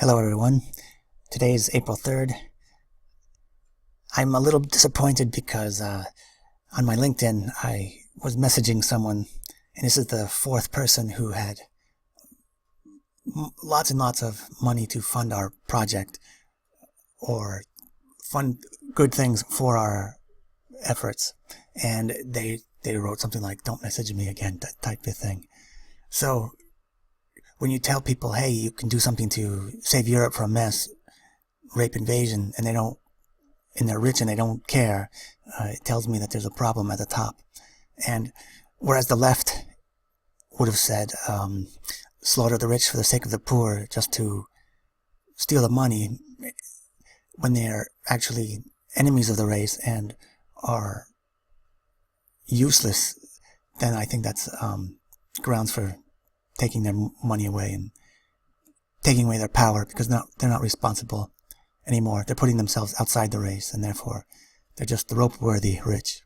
Hello everyone. Today is April 3rd. I'm a little disappointed because on my LinkedIn I was messaging someone, and this is the fourth person who had lots and lots of money to fund our project or fund good things for our efforts, and they wrote something like, "Don't message me again," that type of thing. So when you tell people, hey, you can do something to save Europe from a mess, rape invasion, and they're rich and they don't care, it tells me that there's a problem at the top. And whereas the left would have said, slaughter the rich for the sake of the poor, just to steal the money, when they're actually enemies of the race and are useless, then I think that's grounds for taking their money away and taking away their power, because they're not responsible anymore. They're putting themselves outside the race, and therefore they're just the rope-worthy rich.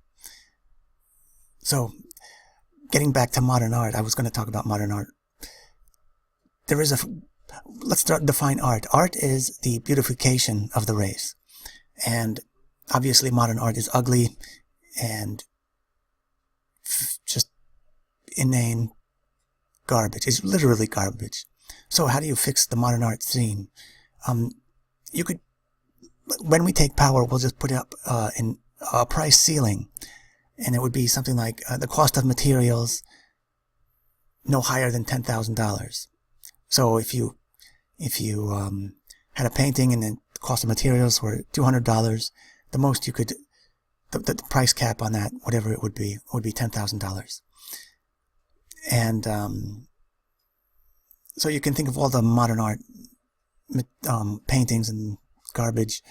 So, getting back to modern art, I was going to talk about modern art. Let's define art. Art is the beautification of the race. And obviously modern art is ugly and just inane garbage. It's literally garbage. So how do you fix the modern art scene? You could, when we take power, we'll just put up in a price ceiling, and it would be something like the cost of materials no higher than $10,000. So if you had a painting and the cost of materials were $200, the most you could, the price cap on that, whatever it would be $10,000. And so you can think of all the modern art paintings and garbage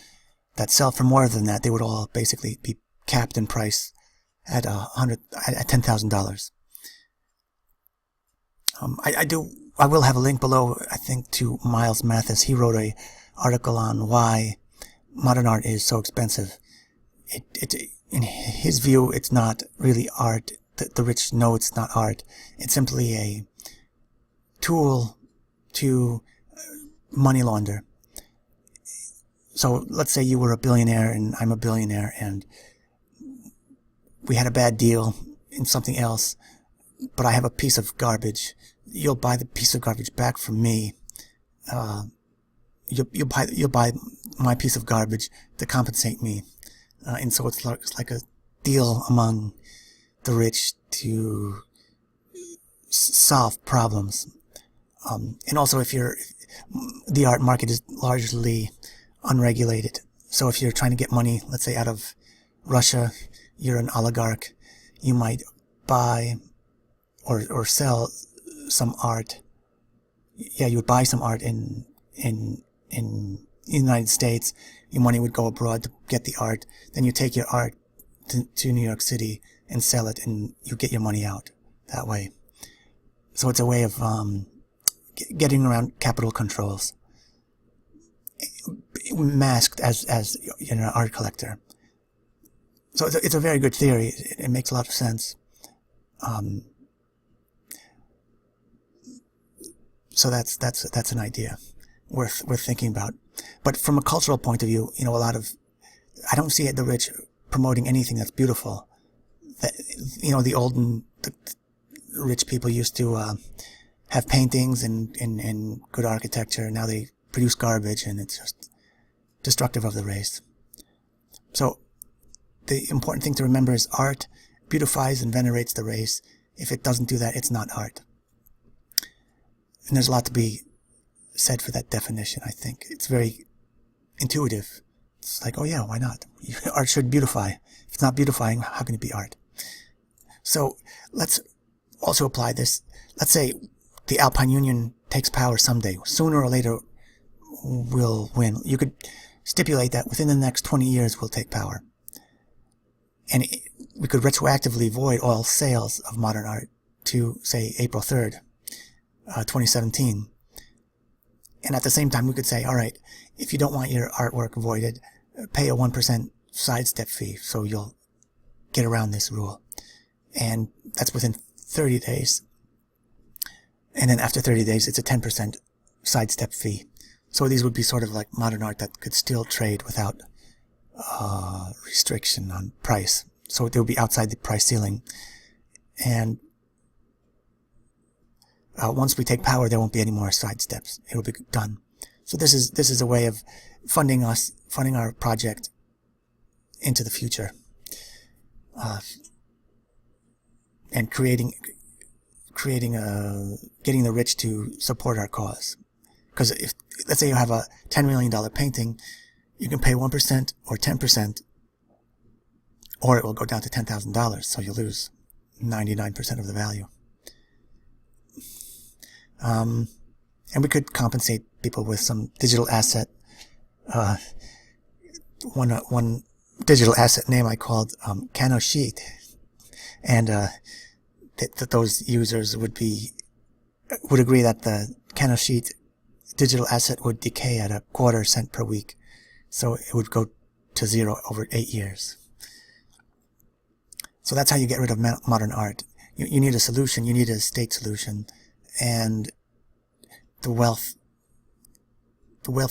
that sell for more than that. They would all basically be capped in price at $10,000. I will have a link below, I think, to Miles Mathis. He wrote an article on why modern art is so expensive. In his view, it's not really art. The rich know it's not art. It's simply a tool to money launder. So let's say you were a billionaire and I'm a billionaire, and we had a bad deal in something else, but I have a piece of garbage. You'll buy the piece of garbage back from me. You'll buy my piece of garbage to compensate me. And so it's like a deal among the rich to solve problems. And also, the art market is largely unregulated. So if you're trying to get money, let's say out of Russia, you're an oligarch, you might buy or sell some art. Yeah, you would buy some art in the United States. Your money would go abroad to get the art. Then you take your art to New York City and sell it, and you get your money out that way. So it's a way of getting around capital controls, masked as an art collector. So it's a very good theory. It makes a lot of sense. So that's an idea worth thinking about. But from a cultural point of view, I don't see the rich promoting anything that's beautiful. The rich people used to have paintings and good architecture. Now they produce garbage, and it's just destructive of the race. So the important thing to remember is art beautifies and venerates the race. If it doesn't do that, it's not art. And there's a lot to be said for that definition, I think. It's very intuitive. It's like, oh yeah, why not? Art should beautify. If it's not beautifying, how can it be art? So let's also apply this. Let's say the Alpine Union takes power someday. Sooner or later, we'll win. You could stipulate that within the next 20 years we'll take power. And we could retroactively void all sales of modern art to, say, April 3rd, 2017. And at the same time, we could say, all right, if you don't want your artwork voided, pay a 1% sidestep fee, so you'll get around this rule. And that's within 30 days. And then after 30 days, it's a 10% sidestep fee. So these would be sort of like modern art that could still trade without restriction on price. So they would be outside the price ceiling. And once we take power, there won't be any more side steps. It will be done. So this is a way of funding our project into the future, and getting the rich to support our cause. Because if, let's say you have a $10 million painting, you can pay 1% or 10%, or it will go down to $10,000, so you lose 99% of the value. And we could compensate people with some digital asset. One digital asset name I called Canosheet, and that those users would agree that the Canosheet digital asset would decay at 1/4 cent per week, so it would go to zero over 8 years. So that's how you get rid of modern art. You need a solution. You need a state solution, and the wealthy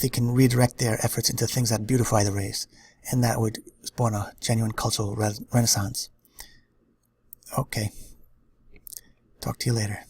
can redirect their efforts into things that beautify the race, and that would spawn a genuine cultural renaissance. Okay. Talk to you later.